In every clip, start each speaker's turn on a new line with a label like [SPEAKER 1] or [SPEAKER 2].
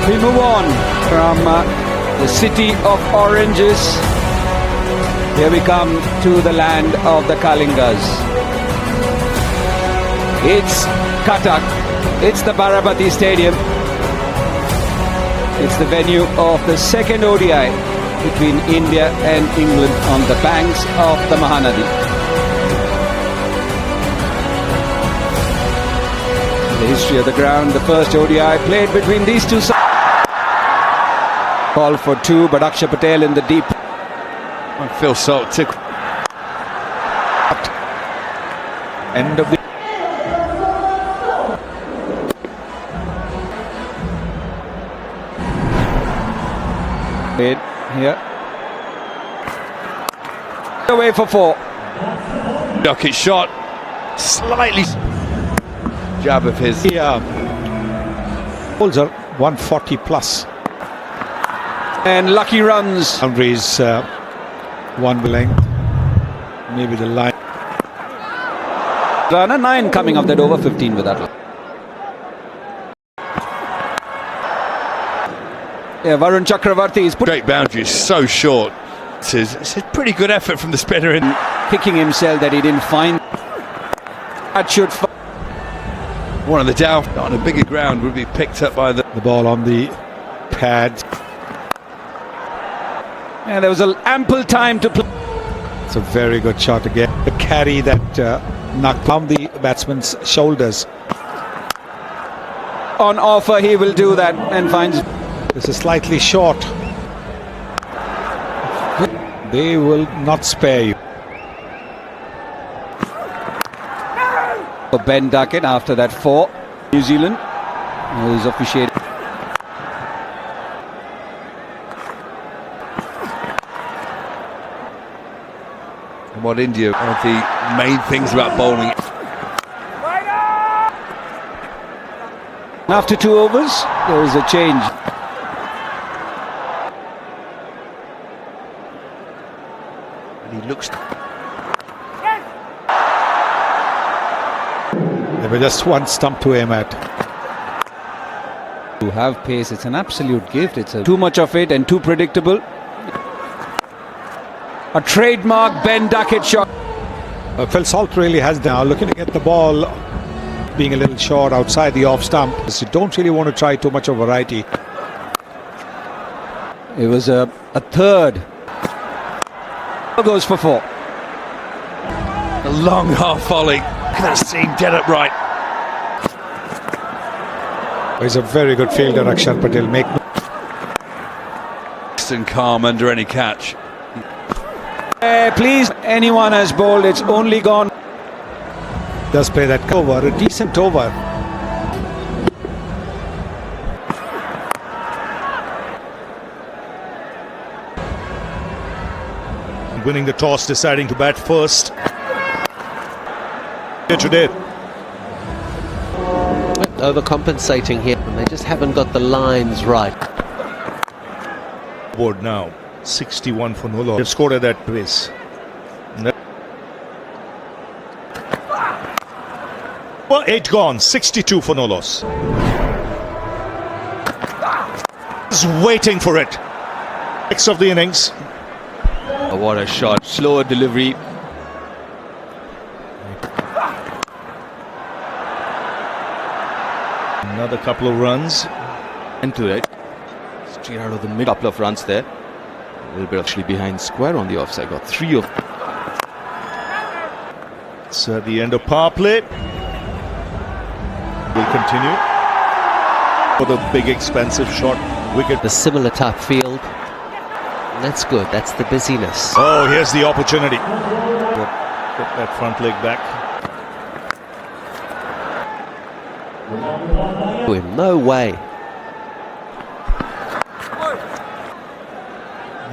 [SPEAKER 1] We move on from the city of oranges. Here we come to the land of the Kalingas. It's Cuttack. It's the Barabati Stadium. It's the venue of the second ODI between India and England on the banks of the Mahanadi. The history of the ground, the first ODI played between these two sides. Ball for two, but Akshay Patel in the deep.
[SPEAKER 2] Phil Salt took
[SPEAKER 1] End of the here. Away for four.
[SPEAKER 2] Duckett shot. Slightly jab of his.
[SPEAKER 3] Balls are 140 plus.
[SPEAKER 1] And lucky runs.
[SPEAKER 3] Boundaries, one length. Maybe the line.
[SPEAKER 1] Rana 9 coming off that over 15 with that. Yeah, Varun Chakravarti is
[SPEAKER 2] Great boundaries, so short. It's a pretty good effort from the spinner in
[SPEAKER 1] kicking himself that he didn't find. That should.
[SPEAKER 2] One of the down on a bigger ground would be picked up by the
[SPEAKER 3] ball on the pad.
[SPEAKER 1] Yeah, there was ample time to play.
[SPEAKER 3] It's a very good shot again. The carry that knocked down the batsman's shoulders.
[SPEAKER 1] On offer, he will do that and finds.
[SPEAKER 3] This is slightly short. They will not spare you.
[SPEAKER 1] For Ben Duckett after that four. New Zealand, who's officiated.
[SPEAKER 2] And what India, one of the main things about bowling.
[SPEAKER 1] After 2 overs, there is a change.
[SPEAKER 2] And he looks.
[SPEAKER 3] There was just one stump to aim at.
[SPEAKER 1] To have pace, it's an absolute gift. It's too much of it and too predictable. A trademark Ben Duckett shot.
[SPEAKER 3] Phil Salt really has now looking to get the ball being a little short outside the off stump. So you don't really want to try too much of variety.
[SPEAKER 1] It was a third. Goes for four.
[SPEAKER 2] A long half volley. Look at that seam dead upright.
[SPEAKER 3] He's a very good fielder, Akshay Patel.
[SPEAKER 2] And calm under any catch.
[SPEAKER 1] Please, anyone has bowled, it's only gone.
[SPEAKER 3] Does play that over, a decent over.
[SPEAKER 4] Winning the toss, deciding to bat first. Here today.
[SPEAKER 5] Overcompensating here, and they just haven't got the lines right.
[SPEAKER 4] Board now, 61 for no loss. They've scored at that pace. Well, 8 gone, 62 for no loss. Just waiting for it. Six of the innings.
[SPEAKER 2] Oh, what a shot. Slower delivery.
[SPEAKER 4] Another couple of runs.
[SPEAKER 2] Into it. Straight out of the mid. Couple of runs there. A little bit actually behind square on the offside. Got 3 of.
[SPEAKER 4] It's at the end of power play. Will continue for the big expensive shot wicket.
[SPEAKER 5] The similar type field. And that's good. That's the busyness.
[SPEAKER 4] Oh, here's the opportunity. Put that front leg back.
[SPEAKER 5] No way.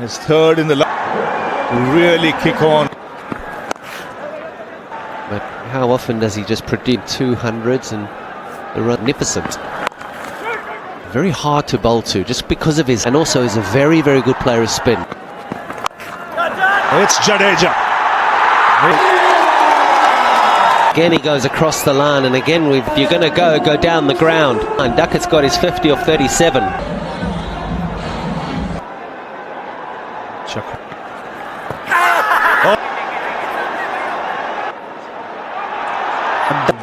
[SPEAKER 4] His third in the really kick on.
[SPEAKER 5] But how often does he just produce 200s and the magnificent? Very hard to bowl to, just because of his, and also he's a very, very good player of spin.
[SPEAKER 4] It's Jadeja.
[SPEAKER 5] Again, he goes across the line, and again, if you're going to go down the ground. And Duckett's got his 50 off 37.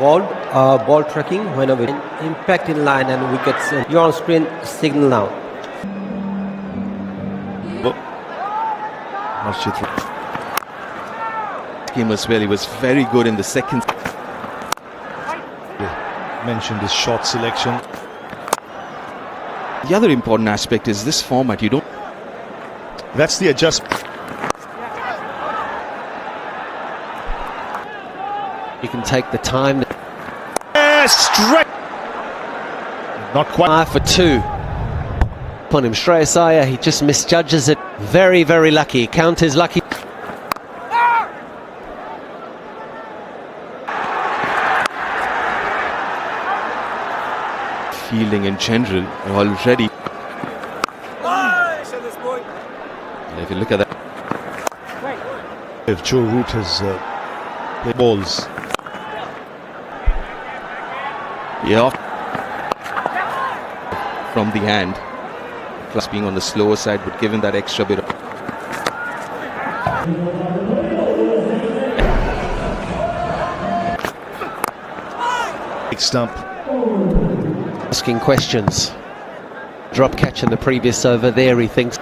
[SPEAKER 6] ball tracking whenever impact in line and wickets. You're on screen signal now.
[SPEAKER 2] Game as well. He was very good in the second.
[SPEAKER 4] Mentioned his shot selection.
[SPEAKER 2] The other important aspect is this format. You don't.
[SPEAKER 4] That's the adjustment.
[SPEAKER 5] You can take the time.
[SPEAKER 4] Straight. Not quite.
[SPEAKER 5] 5 for 2. Upon him, Shreyas Iyer, he just misjudges it. Very, very lucky. Count is lucky.
[SPEAKER 2] Fielding in general already. If you look at that,
[SPEAKER 4] If Joe Root has played balls.
[SPEAKER 2] yeah, from the hand, plus being on the slower side, but given that extra bit of.
[SPEAKER 4] Big stump.
[SPEAKER 5] Asking questions. Drop catch in the previous over there, he thinks.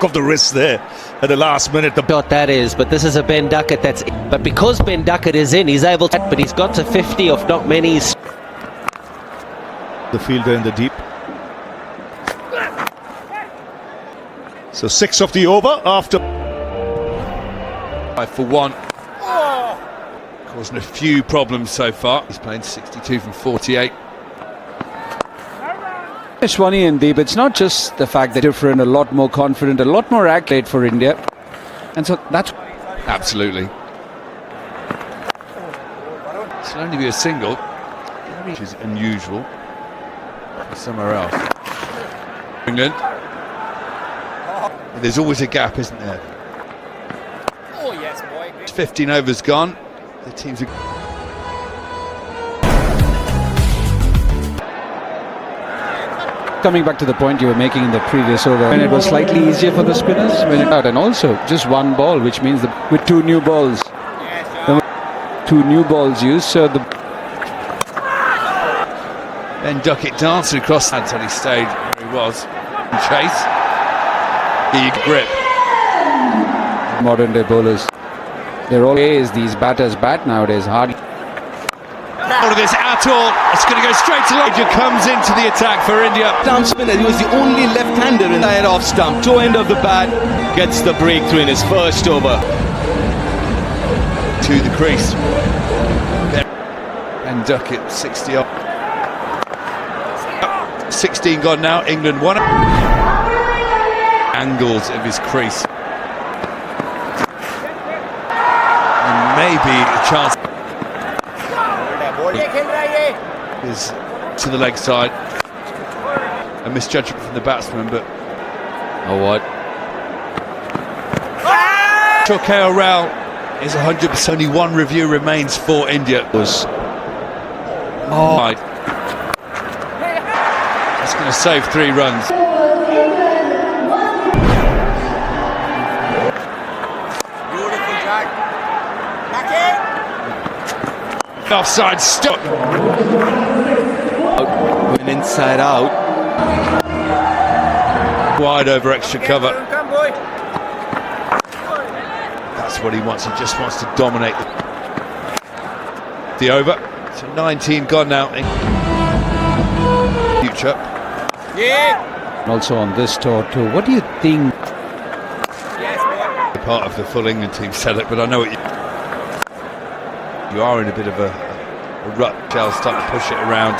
[SPEAKER 4] Of the wrist there at the last minute. The
[SPEAKER 5] Shot that is, but this is a Ben Duckett that's in. But because Ben Duckett is in, he's able to, but he's got to 50 of not many.
[SPEAKER 4] the fielder in the deep. So 6 of the over after
[SPEAKER 1] 5 for 1. Causing a few problems so far. He's playing 62 from 48. It's one END, but it's not just the fact that different, a lot more confident, a lot more accolade for India. And so that's absolutely. It's only be a single, which is unusual for somewhere else. England. There's always a gap, isn't there? Oh yes, boy. 15 overs gone. The teams are. Coming back to the point you were making in the previous over, when it was slightly easier for the spinners when it out, and also just one ball, which means that with 2 new balls, 2 new balls used, so the then Duckett danced across until he stayed where he was. Chase, he grip. Modern day bowlers, they're always these batters bat nowadays hardly. Out of this at all. It's going to go straight to line. Comes into the attack for India.
[SPEAKER 2] Down spinner, he was the only left-hander in the head off stump. Toe end of the bat, gets the breakthrough in his first over.
[SPEAKER 1] To the crease. And Duckett 60 up. 16 gone now. England 1. Angles of his crease. And maybe a chance. Is to the leg side. A misjudgment from the batsman, but
[SPEAKER 2] Oh what?
[SPEAKER 1] KL Rao is 100%. Only 1 review remains for India. That's going to save 3 runs. Beautiful Jack. Offside stop.
[SPEAKER 2] Went inside out.
[SPEAKER 1] Wide over extra cover. That's what he wants. He just wants to dominate the over. So 19 gone now. Future. Yeah. Also on this tour too. What do you think? Part of the full England team said it, but I know what you are in a bit of a rut. Shell's starting to push it around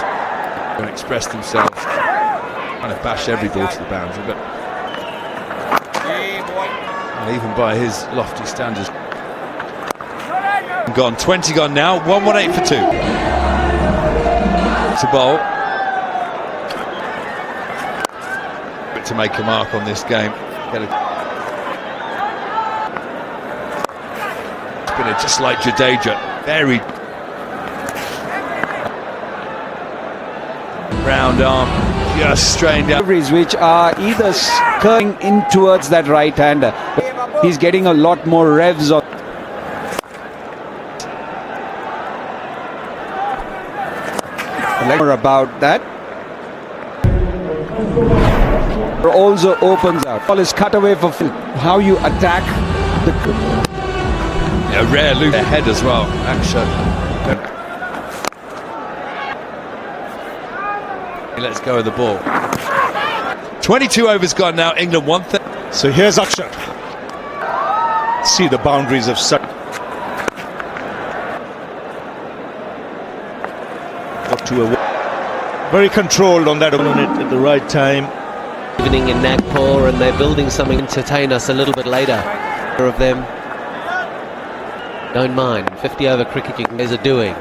[SPEAKER 1] and express themselves. Kind of bash every ball to the boundary, but even by his lofty standards. Gone, 20 gone now, 118 for 2. To bowl. But to make a mark on this game. Spinner just like Jadeja, very round arm, just strained out. Deliveries which are either curling in towards that right-hander. He's getting a lot more revs on. More about that. Also opens out. Ball is cut away for how you attack the. Yeah, rare loop ahead as well. Action. Let's go with the ball. 22 overs gone now. England 1-3.
[SPEAKER 4] So here's Akshat. See the boundaries of such. Got to a very controlled on that opponent at the right time.
[SPEAKER 5] Evening in Nagpur, and they're building something to entertain us a little bit later. Of them don't mind. 50 over cricketing guys are doing.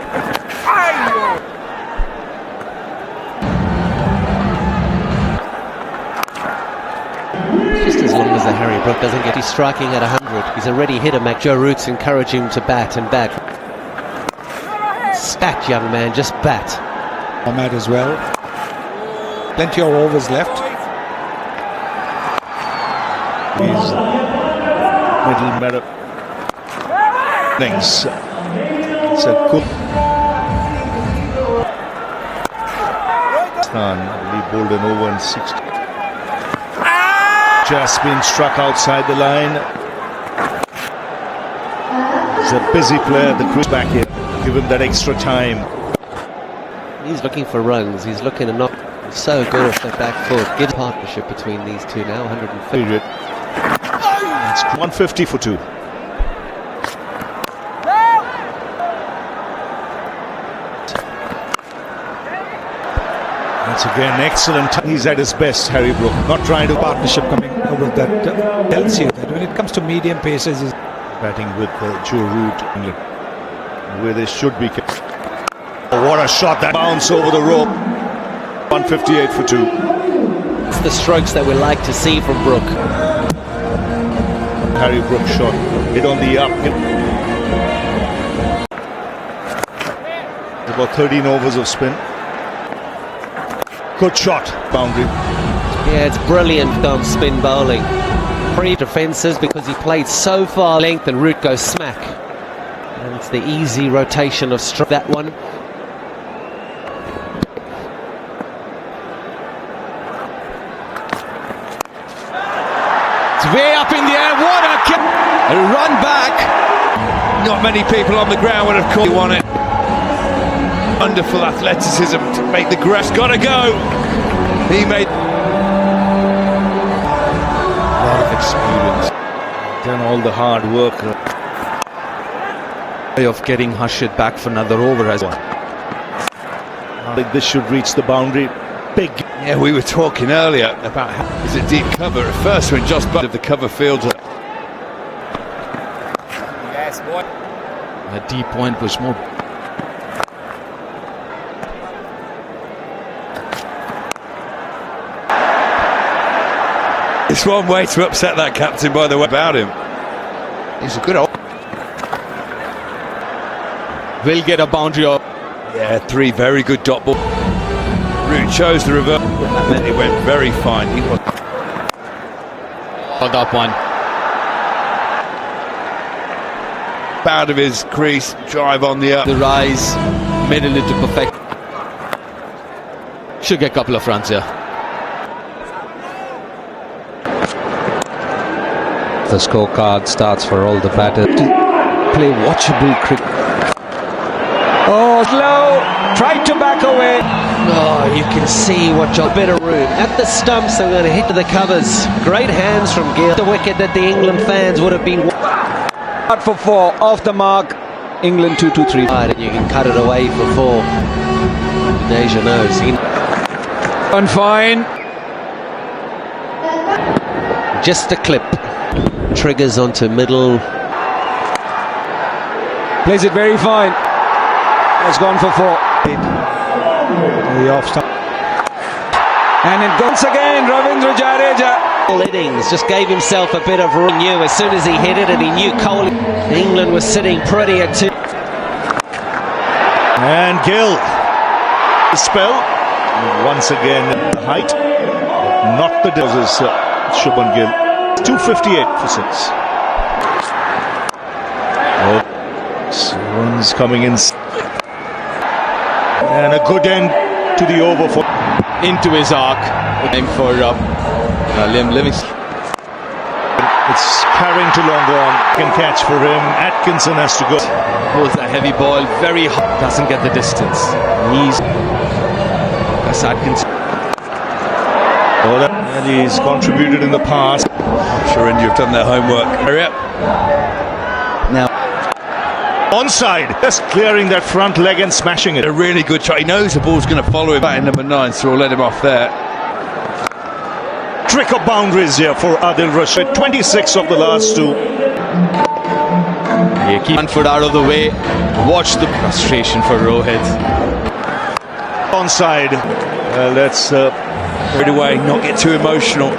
[SPEAKER 5] Just as long as the Harry Brook doesn't get, he's striking at 100. He's already hit a Mac. Joe Root's encouraging him to bat and bat. Stat, young man, just bat.
[SPEAKER 3] Ahmed as well. Plenty of overs left.
[SPEAKER 4] He's middle meadow. Things. It's a good. I believe bowled an over in 60. Just been struck outside the line. He's a busy player. The crew back here. Give him that extra time.
[SPEAKER 5] He's looking for runs. He's looking to knock. He's so good off the back foot. Give partnership between these two now. 150.
[SPEAKER 4] It's 150 for 2. Once again, excellent. He's at his best, Harry Brook. Not trying to
[SPEAKER 3] Partnership coming over that tells you that when it comes to medium paces, is
[SPEAKER 4] batting with Joe Root, England, where they should be. Oh, what a shot! That bounce over the rope. 158 for 2.
[SPEAKER 5] It's the strokes that we like to see from Brook.
[SPEAKER 4] Harry Brook shot hit on the up. About 13 overs of spin. Good shot, boundary.
[SPEAKER 5] Yeah, it's brilliant on spin bowling. Pre-defences because he played so far length and Root goes smack. And it's the easy rotation of that one.
[SPEAKER 1] It's way up in the air. What a kick! A run back. Not many people on the ground would have caught. He won it. Wonderful athleticism to make the grass. Gotta go. He made
[SPEAKER 4] A lot of experience. Done all the hard work.
[SPEAKER 2] Way of getting Harshit back for another over as well.
[SPEAKER 4] I think this should reach the boundary. Big.
[SPEAKER 1] Yeah, we were talking earlier about how is it deep cover at first when Josh Butt of the cover field.
[SPEAKER 7] Yes, boy.
[SPEAKER 2] A deep point was more.
[SPEAKER 1] It's one way to upset that captain, by the way, about him. He's a good old.
[SPEAKER 2] Will get a boundary off.
[SPEAKER 1] Yeah, 3 very good dot ball. Root chose the reverse, and then it went very fine. He was
[SPEAKER 2] Hold up one.
[SPEAKER 1] out of his crease, drive on the up.
[SPEAKER 2] The rise, made it into perfect. Should get a couple of runs here.
[SPEAKER 1] The scorecard starts for all the batters to play watchable cricket. Oh, slow! Tried to back away.
[SPEAKER 5] Oh, you can see what job. Better Root at the stumps. They're going to hit the covers. Great hands from Gill. The wicket that the England fans would have been.
[SPEAKER 1] Out for 4, off the mark. England 2-2-3.
[SPEAKER 5] Right, and you can cut it away for 4. Indonesia knows.
[SPEAKER 1] And fine.
[SPEAKER 5] Just a clip. Triggers onto middle.
[SPEAKER 1] Plays it very fine. Has gone for 4.
[SPEAKER 3] the off stump.
[SPEAKER 1] And it goes again, Ravindra Jadeja.
[SPEAKER 5] All innings just gave himself a bit of room. Knew as soon as he hit it, and he knew Kohli. England was sitting pretty at 2.
[SPEAKER 4] And Gill. Spell. Once again, height, not the doses. Shubman Gill, 258 for 6. Runs coming in, and a good end to the over for
[SPEAKER 2] Into his arc. Time for Liam Livingston.
[SPEAKER 4] it's carrying too long on. Can catch for him. Atkinson has to go.
[SPEAKER 2] Pulls a heavy ball, very hot, doesn't get the distance. That's Atkinson.
[SPEAKER 4] And he's contributed in the past.
[SPEAKER 1] I'm sure India have done their homework. Hurry up.
[SPEAKER 4] Onside, just clearing that front leg and smashing it.
[SPEAKER 1] A really good shot. He knows the ball's going to follow him back in number 9, so we'll let him off there.
[SPEAKER 4] Trick of boundaries here for Adil Rashid. 26 of the last 2.
[SPEAKER 2] Yeah, keep one foot out of the way. Watch the frustration for Rohit.
[SPEAKER 4] Onside. Let's
[SPEAKER 1] Right away, not get too emotional.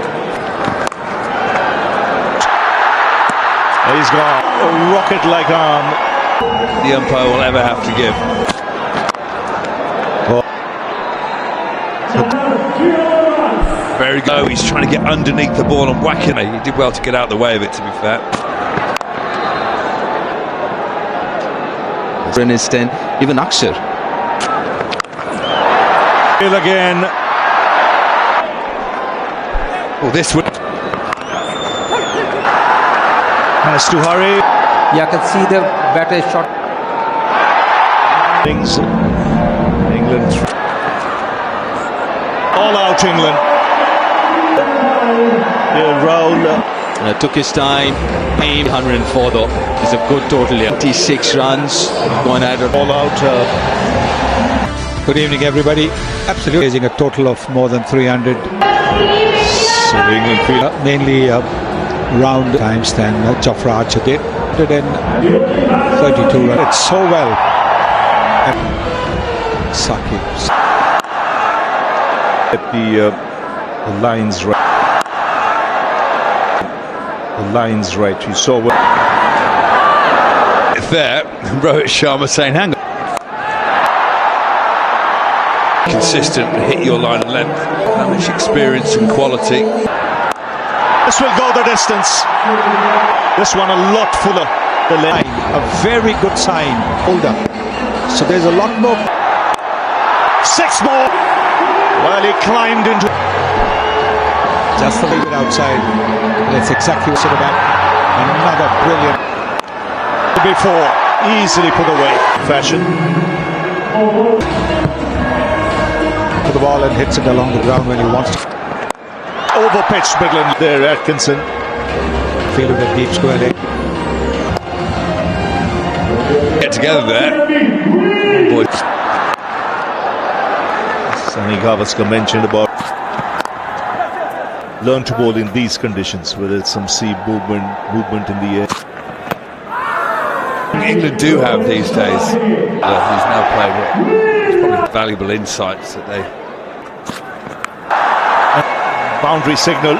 [SPEAKER 4] he's got a rocket-like arm.
[SPEAKER 1] The umpire will ever have to give. Very good. He's trying to get underneath the ball and whacking it. He did well to get out of the way of it, to be fair.
[SPEAKER 2] In his 10, even Akshar.
[SPEAKER 4] Hill again.
[SPEAKER 1] Well, this would.
[SPEAKER 4] Has to hurry.
[SPEAKER 6] Yeah, I can see the better shot.
[SPEAKER 4] Things. England. All out England. Yeah, Rahul.
[SPEAKER 2] Took his time. 104 though. It's a good total here. 86 runs. Going at it.
[SPEAKER 4] All out.
[SPEAKER 3] Good evening, everybody. Absolutely raising a total of more than 300.
[SPEAKER 4] So the England field.
[SPEAKER 3] Mainly round times than Jafra Archer did. 132 runs. It's so well. Saki.
[SPEAKER 4] Get the lines right. The lines right. You saw what.
[SPEAKER 1] There, Rohit Sharma saying, hang on. Consistent, hit your line of length. How much experience and quality.
[SPEAKER 4] This will go the distance. This one a lot fuller. The line.
[SPEAKER 3] A very good sign. Hold up. So there's a lot more.
[SPEAKER 4] 6 more. Well, he climbed into.
[SPEAKER 3] Just a little bit outside. That's exactly what sort of back. Another brilliant.
[SPEAKER 4] Before, easily put away. Fashion.
[SPEAKER 3] To the ball and hits it along the ground when he wants to.
[SPEAKER 4] Overpitched Midland there, Atkinson.
[SPEAKER 3] Feel of the deep square leg.
[SPEAKER 1] Get together there. Boy.
[SPEAKER 4] Sunny Gavaskar mentioned about learn to bowl in these conditions, whether it's some sea movement in the air.
[SPEAKER 1] England do have these days. Who's now played it. It's probably valuable insights that they.
[SPEAKER 4] Boundary signal.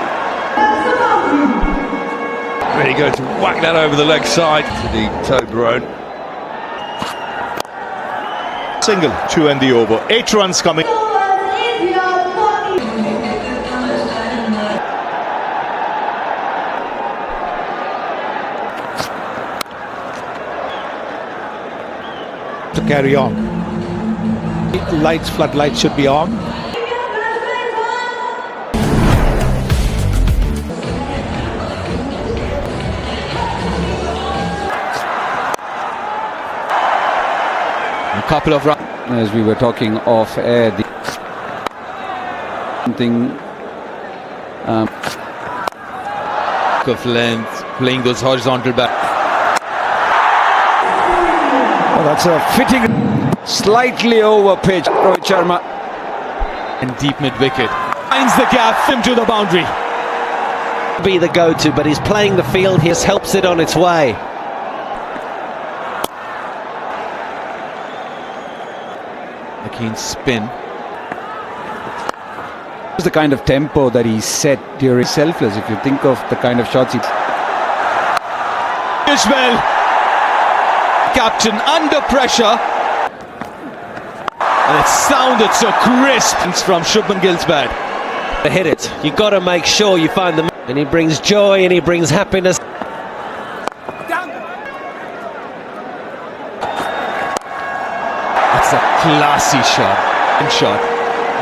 [SPEAKER 1] Ready to go to whack that over the leg side to the toe grown.
[SPEAKER 4] Single to end the over. 8 runs coming.
[SPEAKER 3] To carry on. Floodlights should be on.
[SPEAKER 2] A couple of runs.
[SPEAKER 1] As we were talking off air, something
[SPEAKER 2] Of length, playing those horizontal back.
[SPEAKER 1] Oh, that's a fitting, slightly over pitch. Rohit Sharma
[SPEAKER 2] And deep mid wicket. Finds the gap, him to the boundary.
[SPEAKER 5] Be the go-to, but he's playing the field. He just helps it on its way.
[SPEAKER 2] A keen spin.
[SPEAKER 1] It's the kind of tempo that he set during selfless. If you think of the kind of shots he.
[SPEAKER 2] Ishmael, captain under pressure. And it sounded so crisp from Shubman Gill's bat.
[SPEAKER 5] To hit it, you got to make sure you find them. And he brings joy and he brings happiness.
[SPEAKER 2] That's a classy shot. And shot.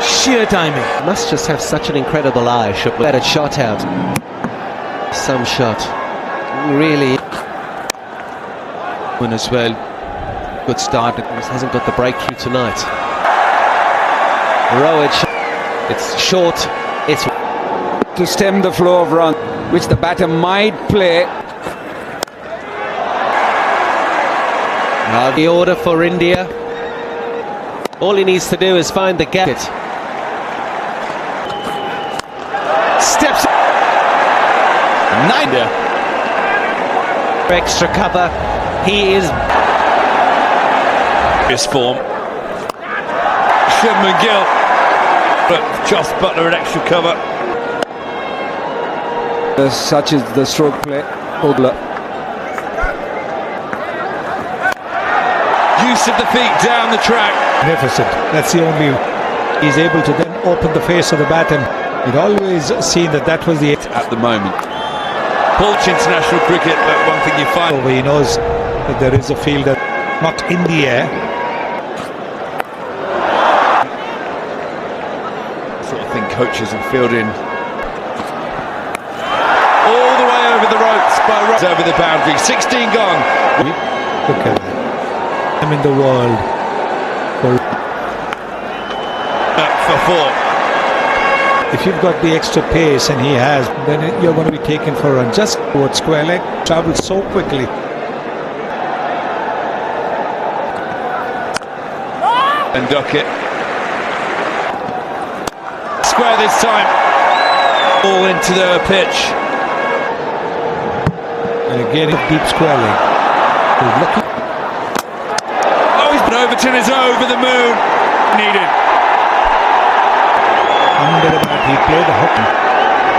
[SPEAKER 2] Sheer timing.
[SPEAKER 5] Must just have such an incredible eye. Shubman had it shot out. Some shot. Really.
[SPEAKER 2] Win as well. Good start.
[SPEAKER 5] Just hasn't got the breakthrough tonight. Roach. It's short. It's
[SPEAKER 1] To stem the flow of run, which the batter might play.
[SPEAKER 5] now the order for India. All he needs to do is find the gap.
[SPEAKER 2] Steps. 9 there.
[SPEAKER 5] Extra cover. He is.
[SPEAKER 7] This form. Shubman Gill, but Joss Butler an extra cover.
[SPEAKER 1] Such is the stroke play. Ogler.
[SPEAKER 7] Use of the feet down the track.
[SPEAKER 3] Magnificent. That's the only. He's able to then open the face of the bat, and you'd always seen that was the.
[SPEAKER 7] At the moment. Porch international cricket, but one thing you find.
[SPEAKER 3] Over, he knows that there is a fielder not in the air.
[SPEAKER 7] Sort of thing coaches and fielding. All the way over the ropes by Russ over the boundary. 16 gone.
[SPEAKER 3] Look at that. I'm in the world.
[SPEAKER 7] For 4.
[SPEAKER 3] If you've got the extra pace, and he has, then you're going to be taken for a run. Just towards square leg, travels so quickly.
[SPEAKER 7] And Duckett. Square this time. All into the pitch.
[SPEAKER 3] And again, deep square leg. He's looking.
[SPEAKER 7] Oh, he's been Overton is over the moon. Needed.
[SPEAKER 3] Under the bat, he played the hook.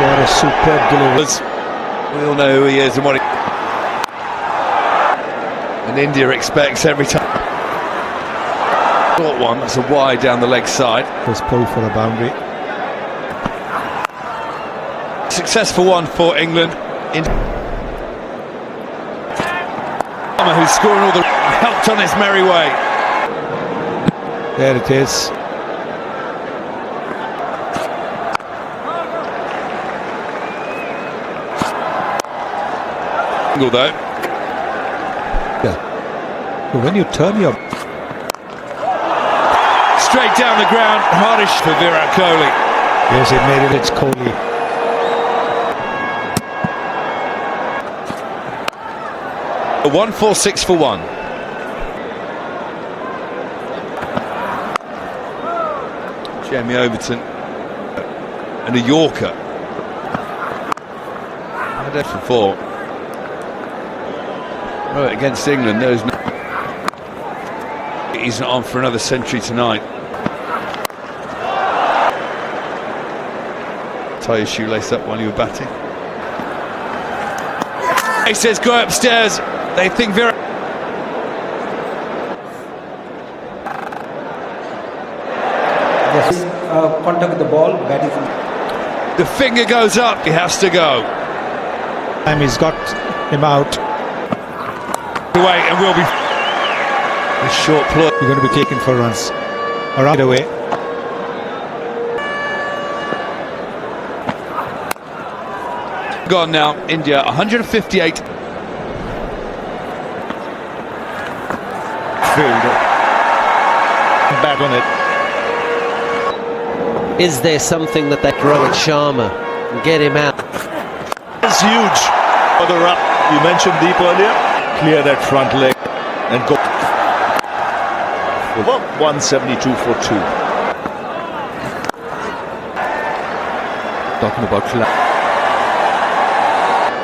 [SPEAKER 3] What a superb delivery.
[SPEAKER 7] We all know who he is and what he. And India expects every time. Short one, that's a wide down the leg side.
[SPEAKER 3] Was pulled for a boundary.
[SPEAKER 7] Successful one for England. Who's scoring all the helped on his merry way.
[SPEAKER 3] There it is.
[SPEAKER 7] Though.
[SPEAKER 3] Yeah. But when you turn your
[SPEAKER 7] straight down the ground, hardish for Virat Kohli.
[SPEAKER 3] yes, it made it. It's Kohli.
[SPEAKER 7] A 1-4-6 for 1. Jamie Overton and a Yorker. And a for 4. Right, against England, there's no. He's not on for another century tonight. Tie your shoelace up while you were batting. He says, go upstairs. They think very.
[SPEAKER 6] Yes, contact with the ball, bat is.
[SPEAKER 7] The finger goes up. He has to go.
[SPEAKER 3] Time he's got him out.
[SPEAKER 7] Away, and we'll be. A short play.
[SPEAKER 3] You're going to be taken for runs. Around away.
[SPEAKER 7] Gone now. India 158.
[SPEAKER 4] Fielder. Back on it.
[SPEAKER 5] Is there something that Rohit Sharma can get him out?
[SPEAKER 4] It's huge. Further up. You mentioned deep earlier. Clear that front leg and go. 172 for 2.
[SPEAKER 2] Talking about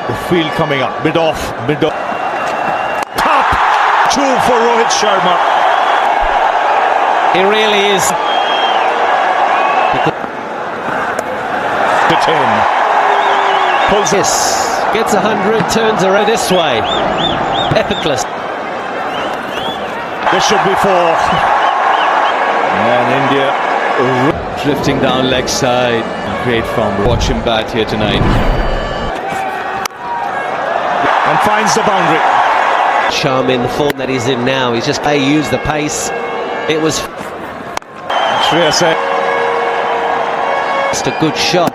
[SPEAKER 4] The field coming up. Mid off. Top 2 for Rohit Sharma.
[SPEAKER 5] He really is.
[SPEAKER 4] To 10. Pulls it.
[SPEAKER 5] Yes. Gets 100, turns around this way. Effortless.
[SPEAKER 4] This should be 4. And India
[SPEAKER 2] Drifting down leg side. Great form. Watch him bat here tonight.
[SPEAKER 4] and finds the boundary.
[SPEAKER 5] Charm in the form that he's in now. He's just used the pace. It was
[SPEAKER 4] Shreyas
[SPEAKER 5] just a good shot.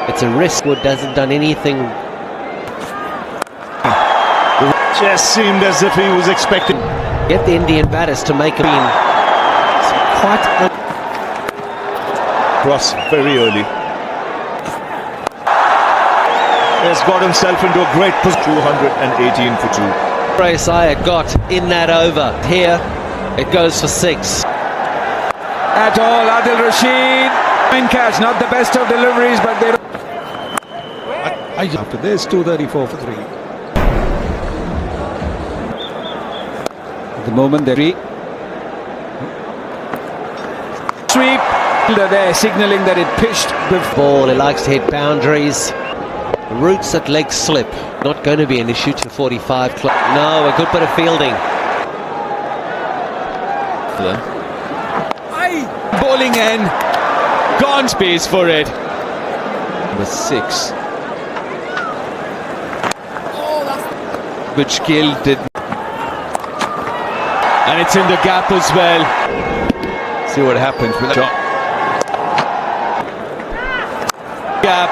[SPEAKER 5] It's a risk. Wood hasn't done anything.
[SPEAKER 4] just seemed as if he was expecting.
[SPEAKER 5] Get the Indian batters to make it in. Quite
[SPEAKER 4] Cross very early. Has got himself into a great position. 218 for 2.
[SPEAKER 5] Shreyas Iyer got in that over. Here it goes for 6.
[SPEAKER 1] At all, Adil Rashid. Fine catch, not the best of deliveries, but they.
[SPEAKER 3] After this, 234 for 3.
[SPEAKER 1] At the moment, they're sweep. They're signalling that it pitched before.
[SPEAKER 5] Ball, he likes to hit boundaries. Roots at leg slip. Not going to be an issue to 45. No, a good bit of fielding.
[SPEAKER 2] Bowling in. Gone space for it. Number 6. Which Gill did. And it's in the gap as well.
[SPEAKER 7] See what happens with that shot.
[SPEAKER 2] Gap.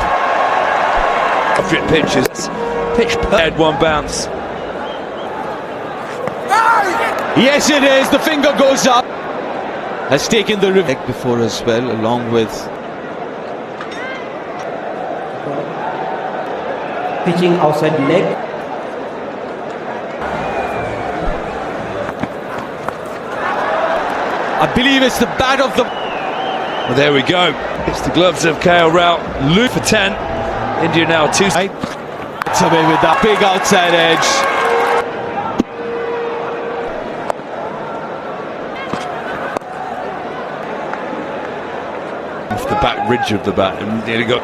[SPEAKER 7] Off-it pitches. Pitch had one bounce.
[SPEAKER 2] Yes, it is. The finger goes up. Has taken the leg before as well, along with
[SPEAKER 6] Pitching outside leg.
[SPEAKER 2] I believe it's the bat of the.
[SPEAKER 7] Well, there we go. It's the gloves of KL Rao. Loop for 10. India now 2.
[SPEAKER 2] It's away with that big outside edge.
[SPEAKER 7] Off the back ridge of the bat, and nearly got.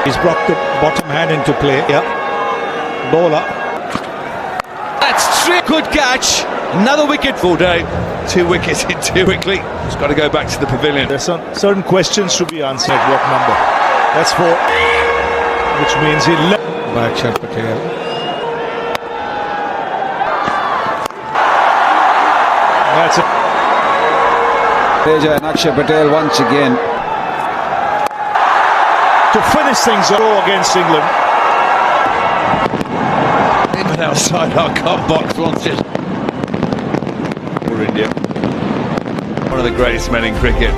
[SPEAKER 3] He's brought the bottom hand into play. Yeah. Bowler.
[SPEAKER 2] That's straight. Good catch. Another wicket.
[SPEAKER 7] Full day. 2 wickets in too quickly. It's got to go back to the pavilion.
[SPEAKER 4] There's some certain questions to be answered. What number? That's 4. Which means he left.
[SPEAKER 3] Back shot Patel.
[SPEAKER 4] That's it.
[SPEAKER 1] Teja and Akshay Patel once again.
[SPEAKER 4] To finish things off against England.
[SPEAKER 7] And outside our cut box wants it. For India. One of the greatest men in cricket.